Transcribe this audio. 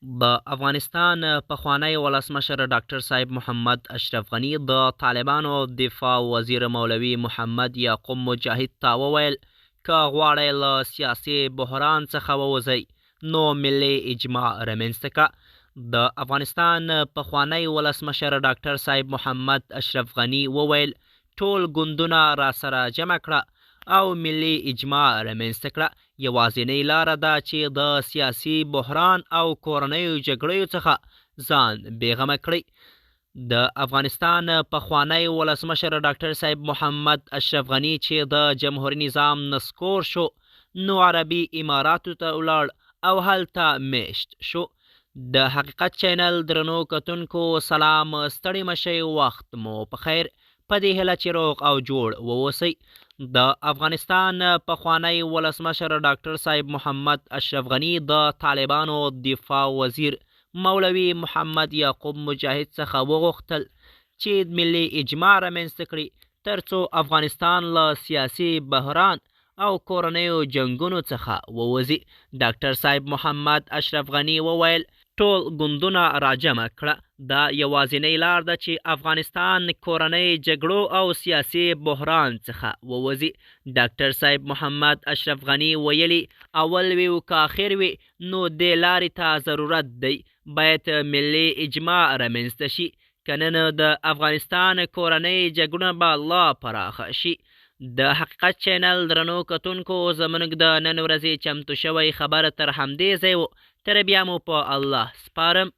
د افغانستان پخوانی ولسمشر ډاکټر صاحب محمد اشرف غني د طالبانو دفاع وزیر مولوي محمد یعقوب مجاهد ته وویل که غواړئ له سیاسي بحران څخه ووځئ نو ملي اجماع رامنځته کړه. د افغانستان پخوانی ولسمشر ډاکټر صاحب محمد اشرف غني وویل ټول ګوندونه راسره جمع کړه او ملي اجماع رامنځته کړه. یوازینۍ لاره ده چې د سیاسي بحران او کورنیو جګړو څخه ځان بېغمه کړئ. د افغانستان پخوانی ولسمشر ډاکټر صاحب محمد اشرف غني چې د جمهوري نظام نسکور شو نو عربي اماراتو ته ولاړ او هلته میشت شو. د حقیقت چینل درنو کتونکو سلام، ستړي مشئ، وخت مو په خیر. په دې هیله چې روغ او جوړ واوسئ. د افغانستان پخوانی ولسمشر ډاکټر صاحب محمد اشرف غني د طالبانو دفاع وزیر مولوي محمد یعقوب مجاهد څخه وغوښتل چې ملي اجماع رامنځته کړي ترڅو افغانستان له سیاسي بحران او کورنیو جنګونو څخه ووځي. ډاکټر صاحب محمد اشرف غني وویل ټول ګوندونه راجمع کړه. دا یوازینۍ لار ده چې افغانستان کورنۍ جګړو او سیاسي بحران څخه ووځي. ډاکټر صاحب محمد اشرف غني ویلي اول وي او که آخر وي نو دې لارې ته ضرورت دی. باید ملي اجماع رامنځته شي که نه نو د افغانستان کورنۍ جګړونه به لا پراخه شي. د حقیقت چینل درنو کتونکو زموږ د نن ورځې چمتو شوی خبر تر همدې ځای و. تر بیا مو په الله سپارم.